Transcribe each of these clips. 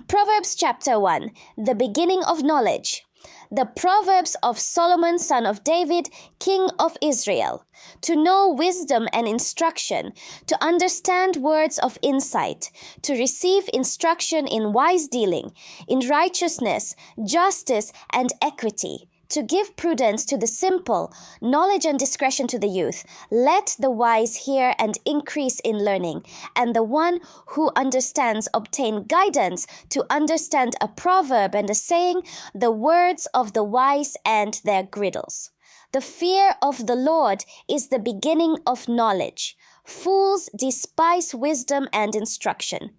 Proverbs chapter 1, the beginning of knowledge. The Proverbs of Solomon, son of David, king of Israel. To know wisdom and instruction, to understand words of insight, to receive instruction in wise dealing, in righteousness, justice, and equity, to give prudence to the simple, knowledge and discretion to the youth. Let the wise hear and increase in learning, and the one who understands obtain guidance to understand a proverb and a saying, the words of the wise and their griddles. The fear of the Lord is the beginning of knowledge. Fools despise wisdom and instruction.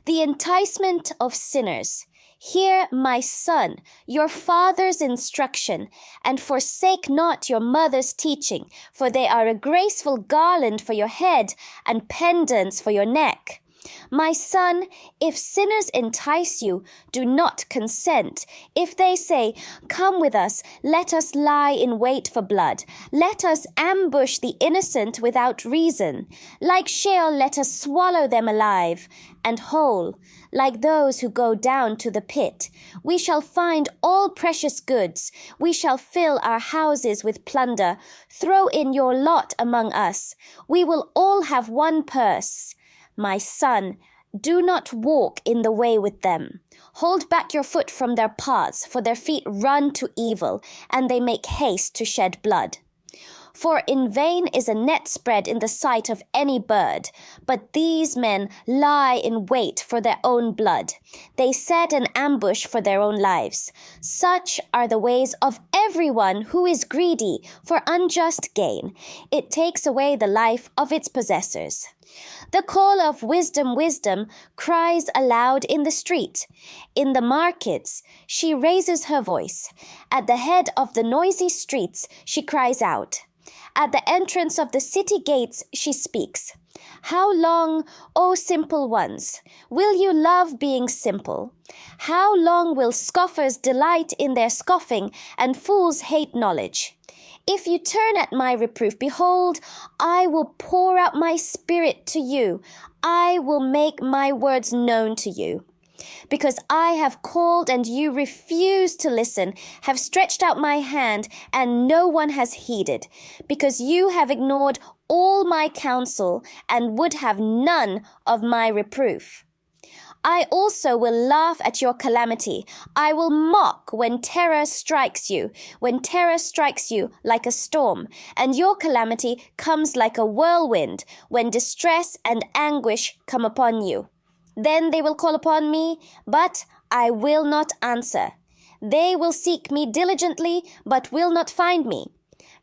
The enticement of sinners. Hear, my son, your father's instruction, and forsake not your mother's teaching, for they are a graceful garland for your head and pendants for your neck. My son, if sinners entice you, do not consent. If they say, come with us, let us lie in wait for blood. Let us ambush the innocent without reason. Like Sheol, let us swallow them alive and whole. Like those who go down to the pit, we shall find all precious goods. We shall fill our houses with plunder. Throw in your lot among us. We will all have one purse. My son, do not walk in the way with them. Hold back your foot from their paths, for their feet run to evil, and they make haste to shed blood. For in vain is a net spread in the sight of any bird, but these men lie in wait for their own blood. They set an ambush for their own lives. Such are the ways of everyone who is greedy for unjust gain. It takes away the life of its possessors. The call of wisdom, wisdom, cries aloud in the street. In the markets, she raises her voice. At the head of the noisy streets, she cries out. At the entrance of the city gates, she speaks. How long, O simple ones, will you love being simple? How long will scoffers delight in their scoffing and fools hate knowledge? If you turn at my reproof, behold, I will pour out my spirit to you. I will make my words known to you. Because I have called and you refuse to listen, have stretched out my hand and no one has heeded. Because you have ignored all my counsel and would have none of my reproof. I also will laugh at your calamity. I will mock when terror strikes you like a storm, and your calamity comes like a whirlwind, when distress and anguish come upon you. Then they will call upon me, but I will not answer. They will seek me diligently, but will not find me.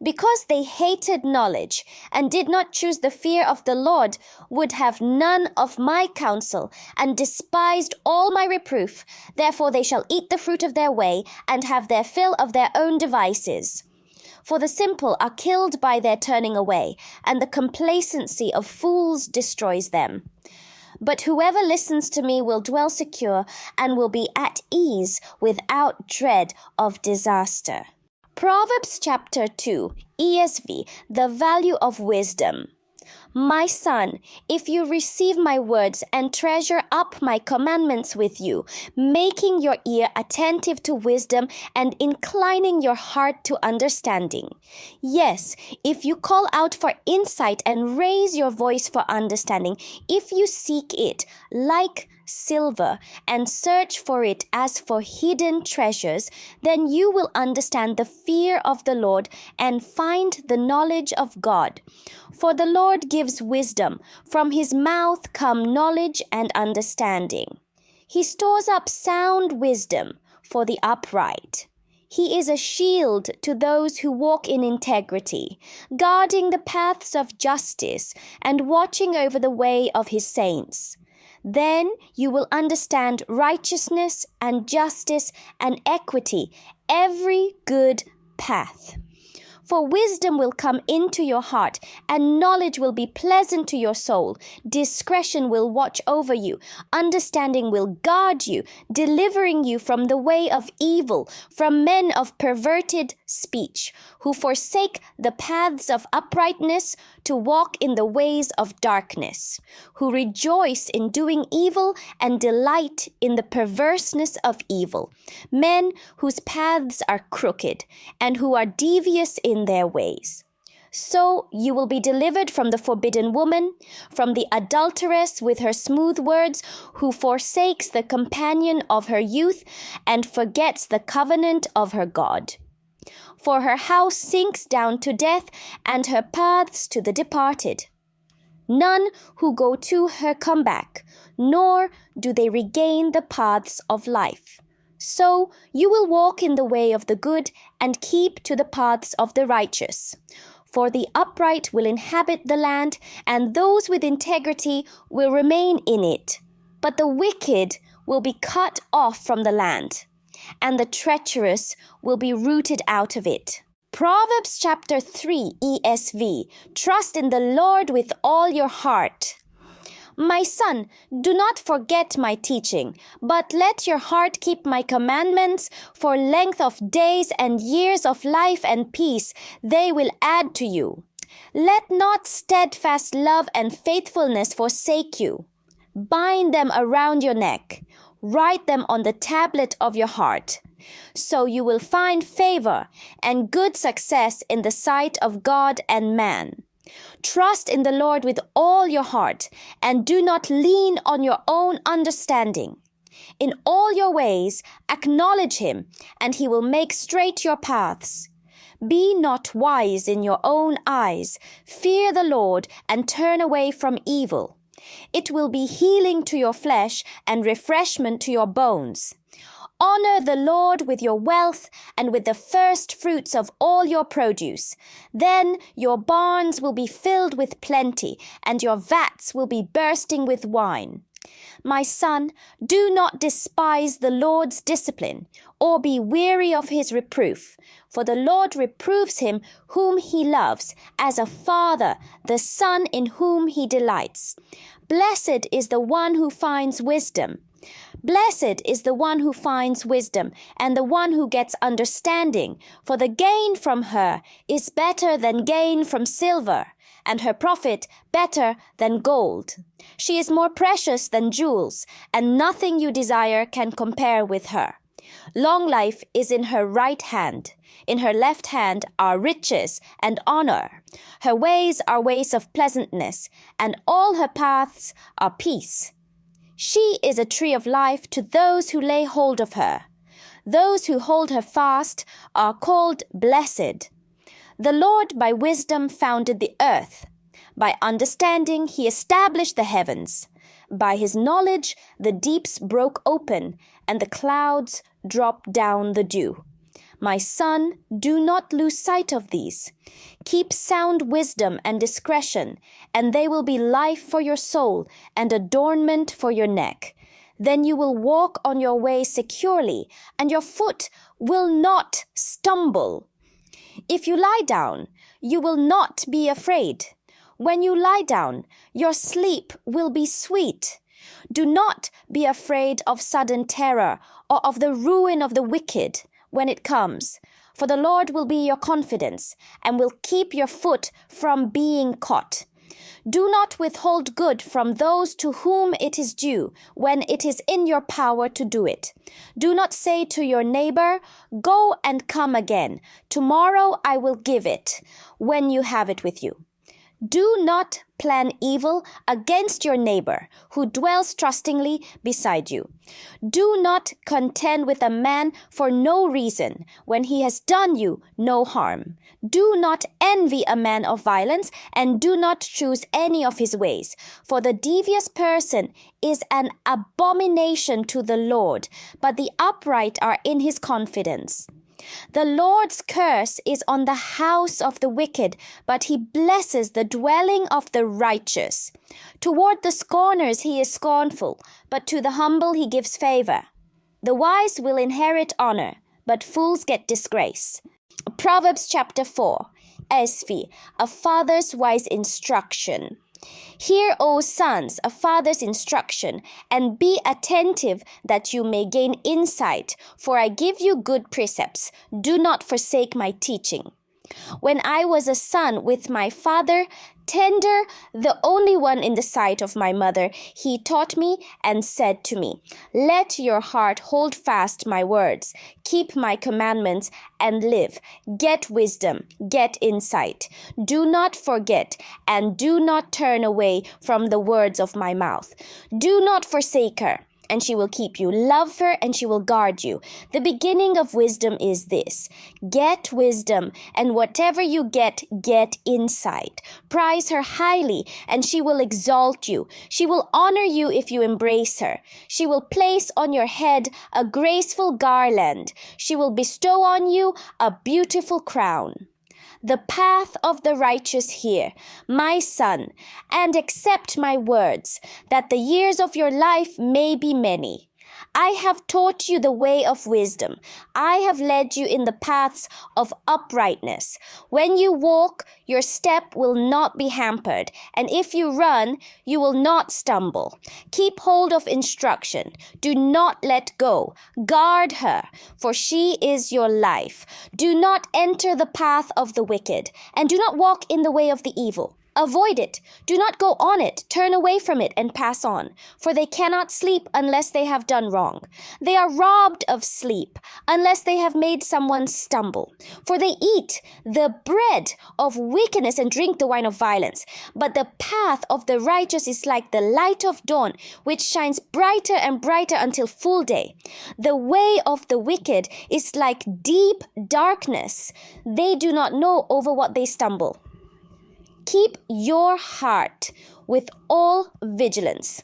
Because they hated knowledge and did not choose the fear of the Lord, would have none of my counsel, and despised all my reproof, therefore they shall eat the fruit of their way, and have their fill of their own devices. For the simple are killed by their turning away, and the complacency of fools destroys them. But whoever listens to me will dwell secure and will be at ease without dread of disaster. Proverbs chapter 2, ESV, the value of wisdom. My son, if you receive my words and treasure up my commandments with you, making your ear attentive to wisdom and inclining your heart to understanding. Yes, if you call out for insight and raise your voice for understanding, if you seek it like silver and search for it as for hidden treasures, then you will understand the fear of the Lord and find the knowledge of God. For the Lord gives wisdom. From his mouth come knowledge and understanding. He stores up sound wisdom for the upright. He is a shield to those who walk in integrity, guarding the paths of justice and watching over the way of his saints. Then you will understand righteousness and justice and equity, every good path. For wisdom will come into your heart, and knowledge will be pleasant to your soul. Discretion will watch over you. Understanding will guard you, delivering you from the way of evil, from men of perverted speech, who forsake the paths of uprightness to walk in the ways of darkness, who rejoice in doing evil and delight in the perverseness of evil, men whose paths are crooked and who are devious in their ways. So you will be delivered from the forbidden woman, from the adulteress with her smooth words, who forsakes the companion of her youth and forgets the covenant of her God. For her house sinks down to death, and her paths to the departed. None who go to her come back, nor do they regain the paths of life. So you will walk in the way of the good and keep to the paths of the righteous. For the upright will inhabit the land, and those with integrity will remain in it. But the wicked will be cut off from the land, and the treacherous will be rooted out of it. Proverbs chapter 3 ESV. Trust in the Lord with all your heart. My son, do not forget my teaching, but let your heart keep my commandments. For length of days and years of life and peace they will add to you. Let not steadfast love and faithfulness forsake you. Bind them around your neck. Write them on the tablet of your heart. So you will find favor and good success in the sight of God and man. Trust in the Lord with all your heart, and do not lean on your own understanding. In all your ways acknowledge him, and he will make straight your paths. Be not wise in your own eyes. Fear the Lord and turn away from evil. It will be healing to your flesh and refreshment to your bones. Honor the Lord with your wealth and with the first fruits of all your produce. Then your barns will be filled with plenty, and your vats will be bursting with wine. My son, do not despise the Lord's discipline, or be weary of his reproof. For the Lord reproves him whom he loves, as a father the son in whom he delights. Blessed is the one who finds wisdom. Blessed is the one who finds wisdom, and the one who gets understanding, for the gain from her is better than gain from silver, and her profit better than gold. She is more precious than jewels, and nothing you desire can compare with her. Long life is in her right hand. In her left hand are riches and honor. Her ways are ways of pleasantness, and all her paths are peace. She is a tree of life to those who lay hold of her. Those who hold her fast are called blessed. The Lord by wisdom founded the earth. By understanding he established the heavens. By his knowledge the deeps broke open, and the clouds dropped down the dew. My son, do not lose sight of these. Keep sound wisdom and discretion, and they will be life for your soul and adornment for your neck. Then you will walk on your way securely, and your foot will not stumble. If you lie down, you will not be afraid. When you lie down, your sleep will be sweet. Do not be afraid of sudden terror or of the ruin of the wicked when it comes, for the Lord will be your confidence and will keep your foot from being caught. Do not withhold good from those to whom it is due when it is in your power to do it. Do not say to your neighbor, "Go and come again. Tomorrow I will give it," when you have it with you. Do not plan evil against your neighbor who dwells trustingly beside you. Do not contend with a man for no reason when he has done you no harm. Do not envy a man of violence, and do not choose any of his ways. For the devious person is an abomination to the Lord, but the upright are in his confidence. The Lord's curse is on the house of the wicked, but he blesses the dwelling of the righteous. Toward the scorners he is scornful, but to the humble he gives favor. The wise will inherit honor, but fools get disgrace. Proverbs chapter 4, ESV, a father's wise instruction. Hear, O sons, a father's instruction, and be attentive that you may gain insight. For I give you good precepts. Do not forsake my teaching. When I was a son with my father, tender, the only one in the sight of my mother, he taught me and said to me, let your heart hold fast my words, keep my commandments and live. Get wisdom, get insight. Do not forget and do not turn away from the words of my mouth. Do not forsake her, and she will keep you. Love her, and she will guard you. The beginning of wisdom is this: get wisdom, and whatever you get insight. Prize her highly, and she will exalt you. She will honor you if you embrace her. She will place on your head a graceful garland. She will bestow on you a beautiful crown. The path of the righteous hear, my son, and accept my words, that the years of your life may be many. I have taught you the way of wisdom. I have led you in the paths of uprightness. When you walk, your step will not be hampered, and if you run, you will not stumble. Keep hold of instruction. Do not let go. Guard her, for she is your life. Do not enter the path of the wicked, and do not walk in the way of the evil. Avoid it. Do not go on it. Turn away from it and pass on. For they cannot sleep unless they have done wrong. They are robbed of sleep unless they have made someone stumble. For they eat the bread of wickedness and drink the wine of violence. But the path of the righteous is like the light of dawn, which shines brighter and brighter until full day. The way of the wicked is like deep darkness. They do not know over what they stumble. Keep your heart with all vigilance.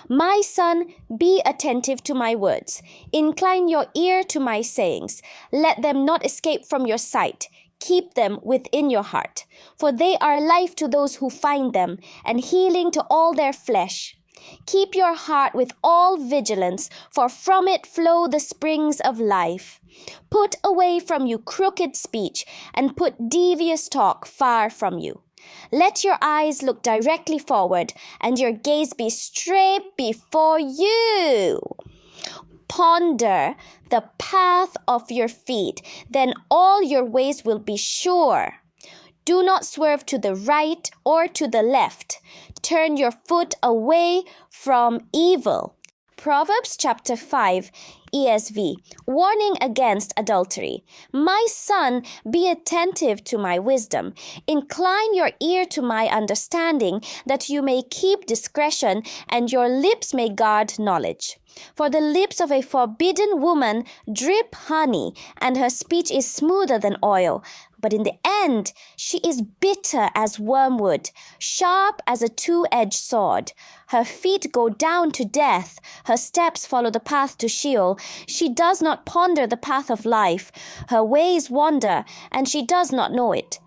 My son, be attentive to my words. Incline your ear to my sayings. Let them not escape from your sight. Keep them within your heart, for they are life to those who find them, and healing to all their flesh. Keep your heart with all vigilance, for from it flow the springs of life. Put away from you crooked speech, and put devious talk far from you. Let your eyes look directly forward, and your gaze be straight before you. Ponder the path of your feet, then all your ways will be sure. Do not swerve to the right or to the left. Turn your foot away from evil. Proverbs chapter 5, ESV, warning against adultery. My son, be attentive to my wisdom. Incline your ear to my understanding, that you may keep discretion, and your lips may guard knowledge. For the lips of a forbidden woman drip honey, and her speech is smoother than oil. But in the end, she is bitter as wormwood, sharp as a two-edged sword. Her feet go down to death. Her steps follow the path to Sheol. She does not ponder the path of life. Her ways wander, and she does not know it.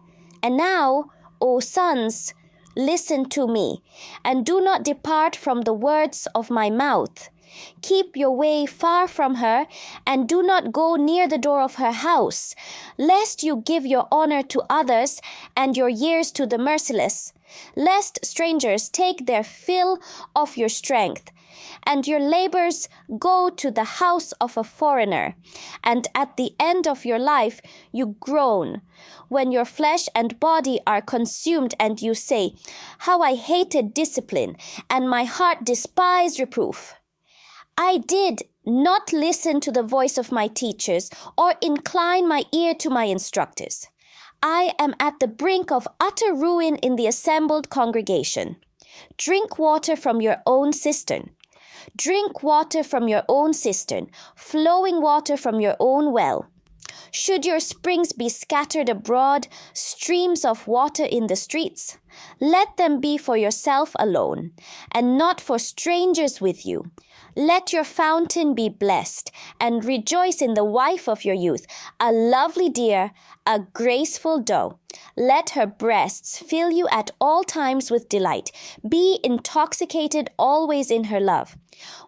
And now, O sons, listen to me, and do not depart from the words of my mouth. Keep your way far from her, and do not go near the door of her house, lest you give your honor to others and your years to the merciless, lest strangers take their fill of your strength, and your labors go to the house of a foreigner, and at the end of your life you groan, when your flesh and body are consumed, and you say, how I hated discipline, and my heart despised reproof. I did not listen to the voice of my teachers, or incline my ear to my instructors. I am at the brink of utter ruin in the assembled congregation. Drink water from your own cistern. Drink water from your own cistern, flowing water from your own well. Should your springs be scattered abroad, streams of water in the streets, let them be for yourself alone, and not for strangers with you. Let your fountain be blessed, and rejoice in the wife of your youth, a lovely deer, a graceful doe. Let her breasts fill you at all times with delight. Be intoxicated always in her love.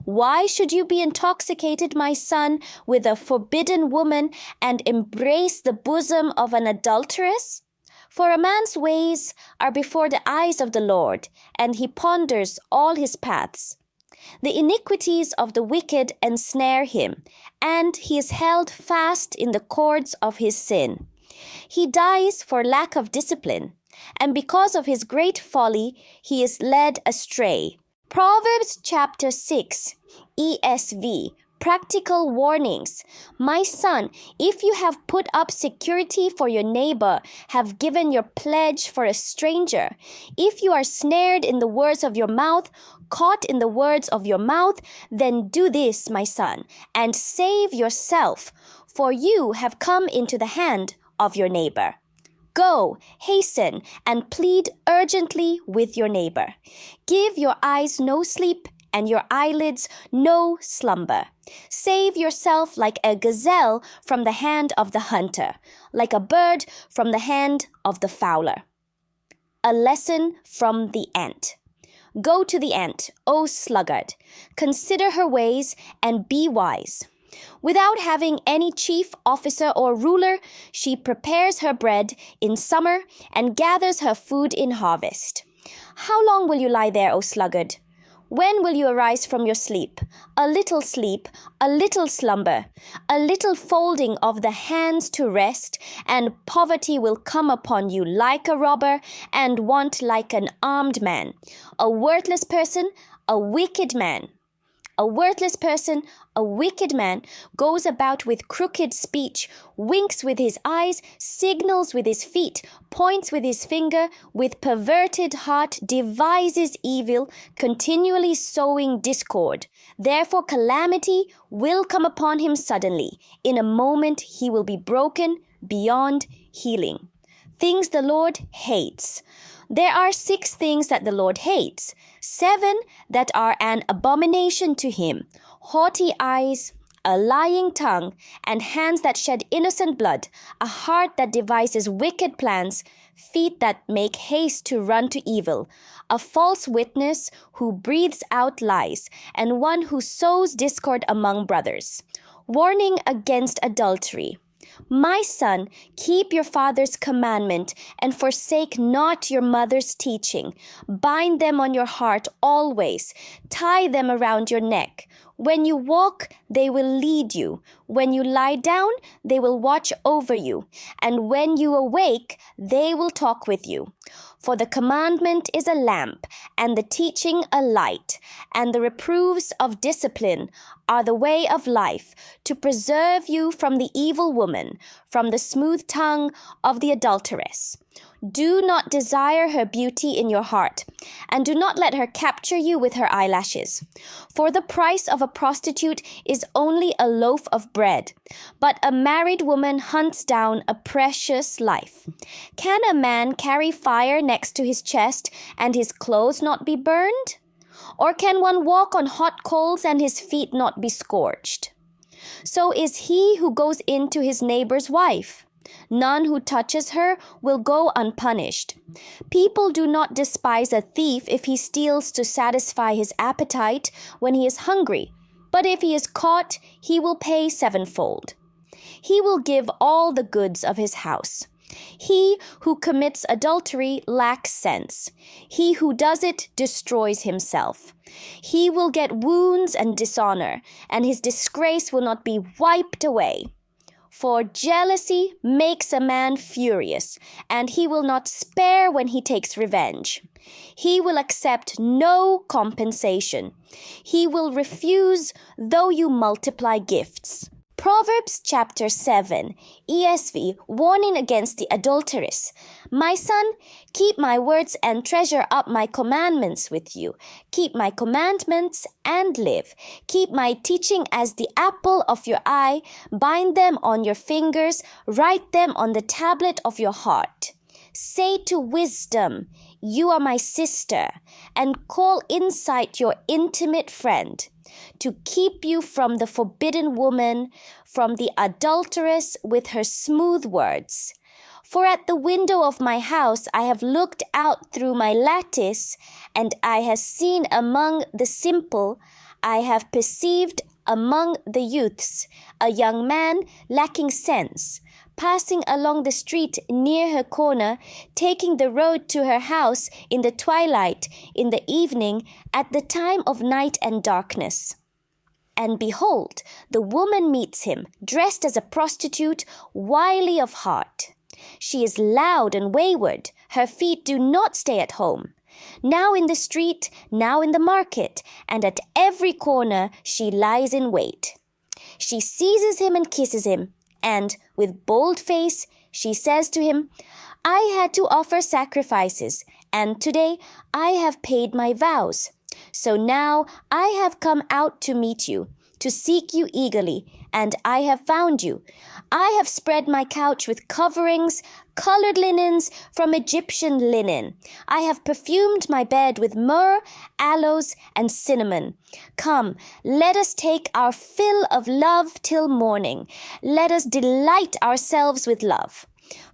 Why should you be intoxicated, my son, with a forbidden woman, and embrace the bosom of an adulteress? For a man's ways are before the eyes of the Lord, and he ponders all his paths. The iniquities of the wicked ensnare him, and he is held fast in the cords of his sin. He dies for lack of discipline, and because of his great folly, he is led astray. Proverbs chapter 6, ESV. Practical warnings. My son, if you have put up security for your neighbor, have given your pledge for a stranger, if you are snared in the words of your mouth, caught in the words of your mouth, then do this, my son, and save yourself, for you have come into the hand of your neighbor. Go, hasten, and plead urgently with your neighbor. Give your eyes no sleep, and your eyelids no slumber. Save yourself like a gazelle from the hand of the hunter, like a bird from the hand of the fowler. A lesson from the ant. Go to the ant, O sluggard. Consider her ways and be wise. Without having any chief officer or ruler, she prepares her bread in summer and gathers her food in harvest. How long will you lie there, O sluggard? When will you arise from your sleep? A little sleep, a little slumber, a little folding of the hands to rest, and poverty will come upon you like a robber, and want like an armed man. A worthless person, a wicked man. A worthless person, a wicked man, goes about with crooked speech, winks with his eyes, signals with his feet, points with his finger, with perverted heart devises evil, continually sowing discord. Therefore calamity will come upon him suddenly. In a moment he will be broken beyond healing. Things the Lord hates. There are 6 things that the Lord hates, 7 that are an abomination to him: haughty eyes, a lying tongue, and hands that shed innocent blood, a heart that devises wicked plans, feet that make haste to run to evil, a false witness who breathes out lies, and one who sows discord among brothers. Warning against adultery. My son, keep your father's commandment and forsake not your mother's teaching. Bind them on your heart always. Tie them around your neck. When you walk, they will lead you. When you lie down, they will watch over you. And when you awake, they will talk with you. For the commandment is a lamp, and the teaching a light, and the reproofs of discipline are the way of life, to preserve you from the evil woman, from the smooth tongue of the adulteress. Do not desire her beauty in your heart, and do not let her capture you with her eyelashes. For the price of a prostitute is only a loaf of bread, but a married woman hunts down a precious life. Can a man carry fire next to his chest and his clothes not be burned? Or can one walk on hot coals and his feet not be scorched? So is he who goes in to his neighbor's wife. None who touches her will go unpunished. People do not despise a thief if he steals to satisfy his appetite when he is hungry, but if he is caught, he will pay 7-fold. He will give all the goods of his house. He who commits adultery lacks sense. He who does it destroys himself. He will get wounds and dishonor, and his disgrace will not be wiped away. For jealousy makes a man furious, and he will not spare when he takes revenge. He will accept no compensation. He will refuse though you multiply gifts. Proverbs chapter 7, ESV, warning against the adulteress. My son, keep my words and treasure up my commandments with you. Keep my commandments and live. Keep my teaching as the apple of your eye. Bind them on your fingers. Write them on the tablet of your heart. Say to wisdom, you are my sister, and call insight your intimate friend, to keep you from the forbidden woman, from the adulteress with her smooth words. For at the window of my house I have looked out through my lattice, and I have seen among the simple, I have perceived among the youths, a young man lacking sense, passing along the street near her corner, taking the road to her house in the twilight, in the evening, at the time of night and darkness. And behold, the woman meets him, dressed as a prostitute, wily of heart. She is loud and wayward. Her feet do not stay at home. Now in the street, now in the market, and at every corner she lies in wait. She seizes him and kisses him, and with bold face she says to him, I had to offer sacrifices, and today I have paid my vows. So now I have come out to meet you, to seek you eagerly, and I have found you. I have spread my couch with coverings, colored linens from Egyptian linen. I have perfumed my bed with myrrh, aloes, and cinnamon. Come, let us take our fill of love till morning. Let us delight ourselves with love.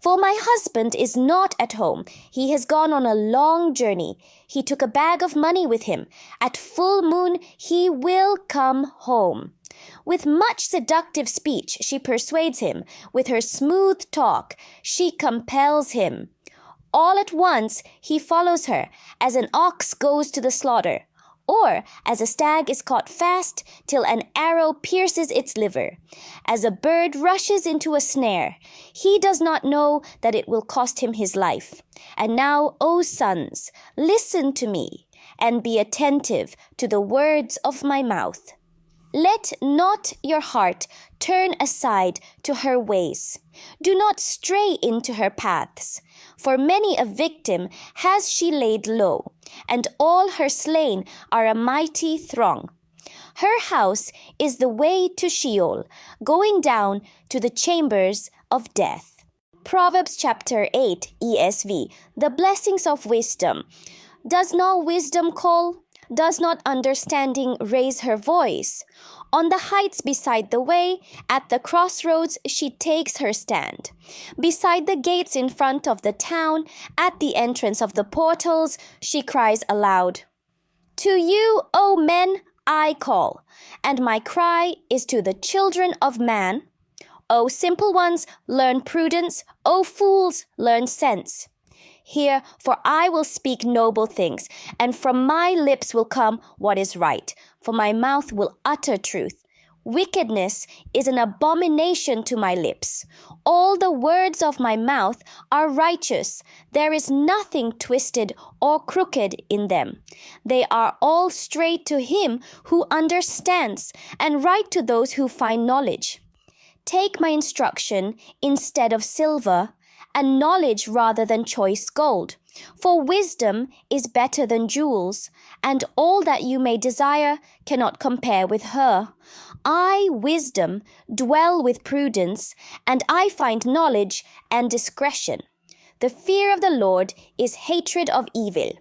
For my husband is not at home. He has gone on a long journey. He took a bag of money with him. At full moon he will come home. With much seductive speech she persuades him. With her smooth talk she compels him. All at once he follows her, as an ox goes to the slaughter, or as a stag is caught fast till an arrow pierces its liver, as a bird rushes into a snare. He does not know that it will cost him his life. And now, O sons, listen to me, and be attentive to the words of my mouth. Let not your heart turn aside to her ways. Do not stray into her paths. For many a victim has she laid low, and all her slain are a mighty throng. Her house is the way to Sheol, going down to the chambers of death. Proverbs chapter 8 ESV. The blessings of wisdom. Does not wisdom call? Does not understanding raise her voice? On the heights beside the way, at the crossroads, she takes her stand. Beside the gates in front of the town, at the entrance of the portals, she cries aloud, To you, O men, I call, and my cry is to the children of man. O simple ones, learn prudence. O fools, learn sense. Hear, for I will speak noble things, and from my lips will come what is right, for my mouth will utter truth. Wickedness is an abomination to my lips. All the words of my mouth are righteous. There is nothing twisted or crooked in them. They are all straight to him who understands, and right to those who find knowledge. Take my instruction instead of silver, and knowledge rather than choice gold. For wisdom is better than jewels, and all that you may desire cannot compare with her. I, wisdom, dwell with prudence, and I find knowledge and discretion. The fear of the Lord is hatred of evil.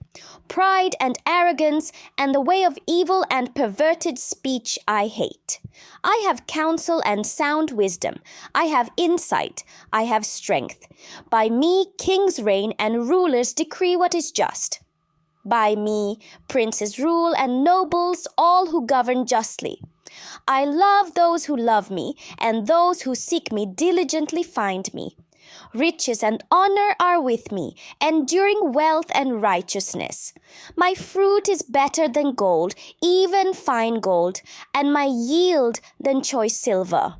Pride and arrogance and the way of evil and perverted speech I hate. I have counsel and sound wisdom. I have insight. I have strength. By me kings reign and rulers decree what is just. By me princes rule and nobles, all who govern justly. I love those who love me, and those who seek me diligently find me. Riches and honor are with me, enduring wealth and righteousness. My fruit is better than gold, even fine gold, and my yield than choice silver.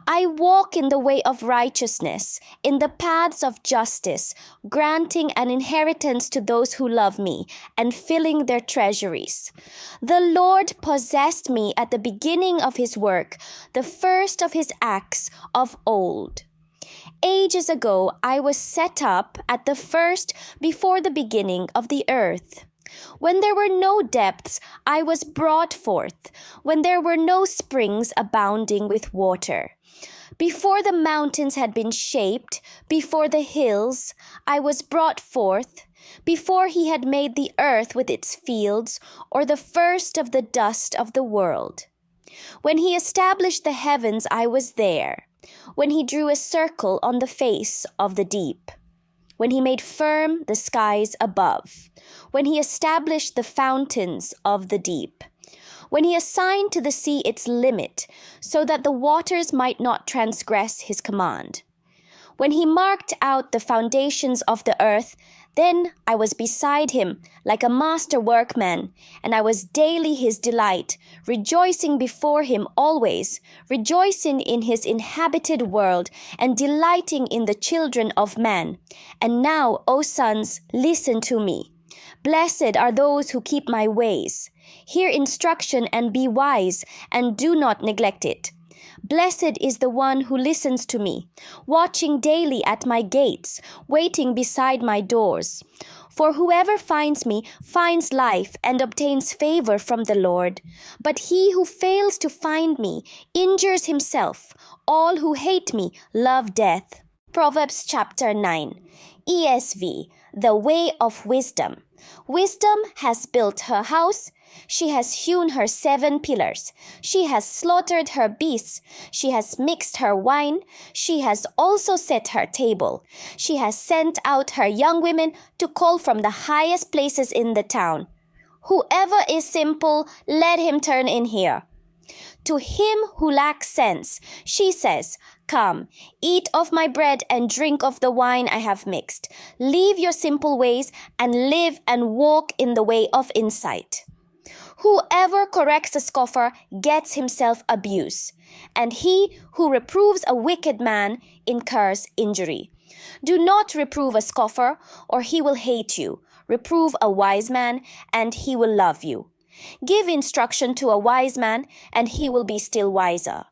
I walk in the way of righteousness, in the paths of justice, granting an inheritance to those who love me, and filling their treasuries. The Lord possessed me at the beginning of his work, the first of his acts of old. Ages ago I was set up at the first before the beginning of the earth. When there were no depths, I was brought forth, when there were no springs abounding with water. Before the mountains had been shaped, before the hills, I was brought forth, before he had made the earth with its fields, or the first of the dust of the world. When he established the heavens, I was there. When he drew a circle on the face of the deep, when he made firm the skies above, when he established the fountains of the deep, when he assigned to the sea its limit, so that the waters might not transgress his command, when he marked out the foundations of the earth, Then I was beside him like a master workman, and I was daily his delight, rejoicing before him always, rejoicing in his inhabited world, and delighting in the children of man. And now, O sons, listen to me. Blessed are those who keep my ways. Hear instruction and be wise, and do not neglect it. Blessed is the one who listens to me, watching daily at my gates, waiting beside my doors. For whoever finds me finds life and obtains favor from the Lord. But he who fails to find me injures himself. All who hate me love death. Proverbs chapter 9. ESV, the way of wisdom. Wisdom has built her house. She has hewn her 7 pillars. She has slaughtered her beasts. She has mixed her wine. She has also set her table. She has sent out her young women to call from the highest places in the town. Whoever is simple, let him turn in here. To him who lacks sense, she says, Come, eat of my bread and drink of the wine I have mixed. Leave your simple ways and live and walk in the way of insight. Whoever corrects a scoffer gets himself abuse, and he who reproves a wicked man incurs injury. Do not reprove a scoffer, or he will hate you. Reprove a wise man, and he will love you. Give instruction to a wise man, and he will be still wiser.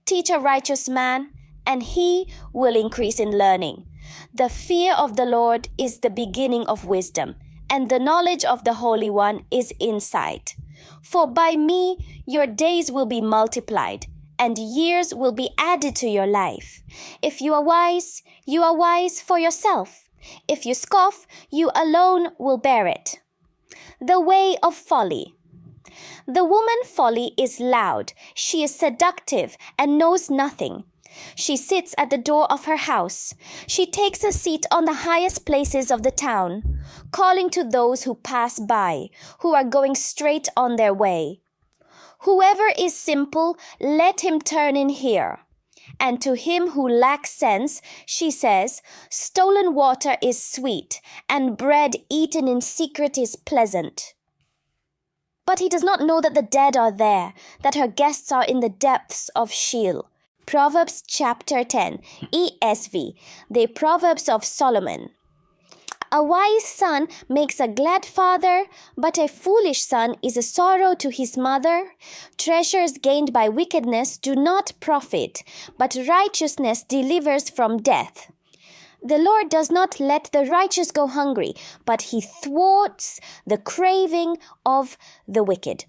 Teach a righteous man, and he will increase in learning. The fear of the Lord is the beginning of wisdom, and the knowledge of the Holy One is insight. For by me your days will be multiplied, and years will be added to your life. If you are wise for yourself. If you scoff, you alone will bear it. The way of folly. The woman folly is loud. She is seductive and knows nothing. She sits at the door of her house. She takes a seat on the highest places of the town, calling to those who pass by, who are going straight on their way. Whoever is simple, let him turn in here. And to him who lacks sense, she says, Stolen water is sweet, and bread eaten in secret is pleasant. But he does not know that the dead are there, that her guests are in the depths of Sheol. Proverbs chapter 10, ESV, the Proverbs of Solomon. A wise son makes a glad father, but a foolish son is a sorrow to his mother. Treasures gained by wickedness do not profit, but righteousness delivers from death. The Lord does not let the righteous go hungry, but he thwarts the craving of the wicked.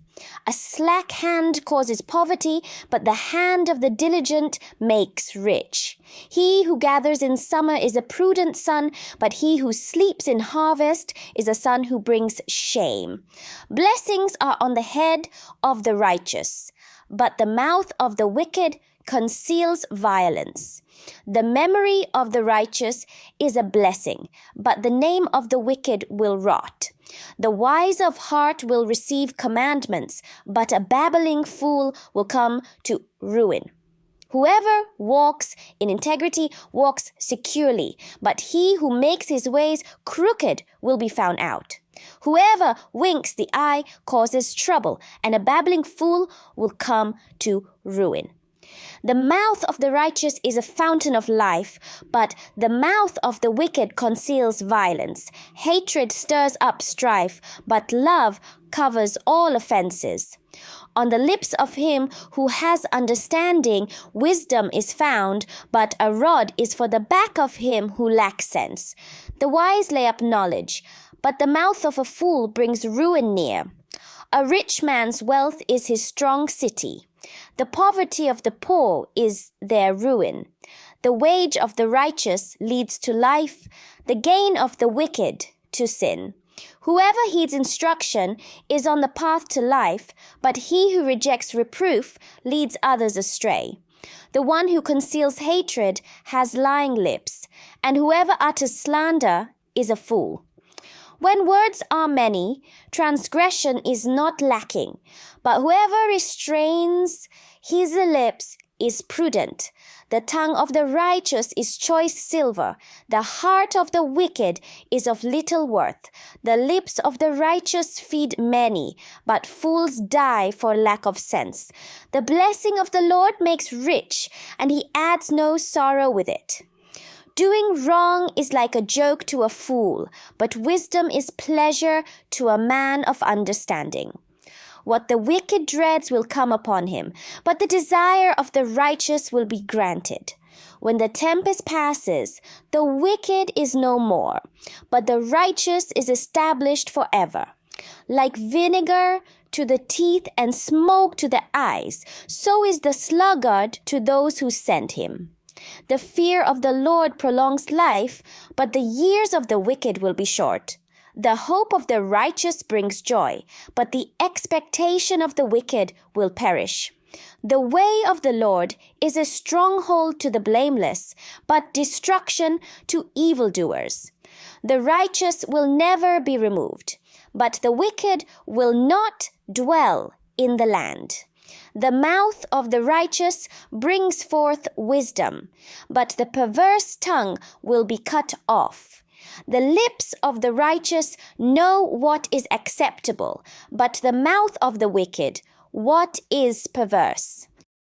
A slack hand causes poverty, but the hand of the diligent makes rich. He who gathers in summer is a prudent son, but he who sleeps in harvest is a son who brings shame. Blessings are on the head of the righteous, but the mouth of the wicked conceals violence. The memory of the righteous is a blessing, but the name of the wicked will rot. The wise of heart will receive commandments, but a babbling fool will come to ruin. Whoever walks in integrity walks securely, but he who makes his ways crooked will be found out. Whoever winks the eye causes trouble, and a babbling fool will come to ruin. The mouth of the righteous is a fountain of life, but the mouth of the wicked conceals violence. Hatred stirs up strife, but love covers all offenses. On the lips of him who has understanding, wisdom is found, but a rod is for the back of him who lacks sense. The wise lay up knowledge, but the mouth of a fool brings ruin near. A rich man's wealth is his strong city. The poverty of the poor is their ruin. The wage of the righteous leads to life, the gain of the wicked to sin. Whoever heeds instruction is on the path to life, but he who rejects reproof leads others astray. The one who conceals hatred has lying lips, and whoever utters slander is a fool. When words are many, transgression is not lacking, but whoever restrains his lips is prudent. The tongue of the righteous is choice silver. The heart of the wicked is of little worth. The lips of the righteous feed many, but fools die for lack of sense. The blessing of the Lord makes rich, and he adds no sorrow with it. Doing wrong is like a joke to a fool, but wisdom is pleasure to a man of understanding. What the wicked dreads will come upon him, but the desire of the righteous will be granted. When the tempest passes, the wicked is no more, but the righteous is established forever. Like vinegar to the teeth and smoke to the eyes, so is the sluggard to those who send him. The fear of the Lord prolongs life, but the years of the wicked will be short. The hope of the righteous brings joy, but the expectation of the wicked will perish. The way of the Lord is a stronghold to the blameless, but destruction to evildoers. The righteous will never be removed, but the wicked will not dwell in the land. The mouth of the righteous brings forth wisdom, but the perverse tongue will be cut off. The lips of the righteous know what is acceptable, but the mouth of the wicked, what is perverse.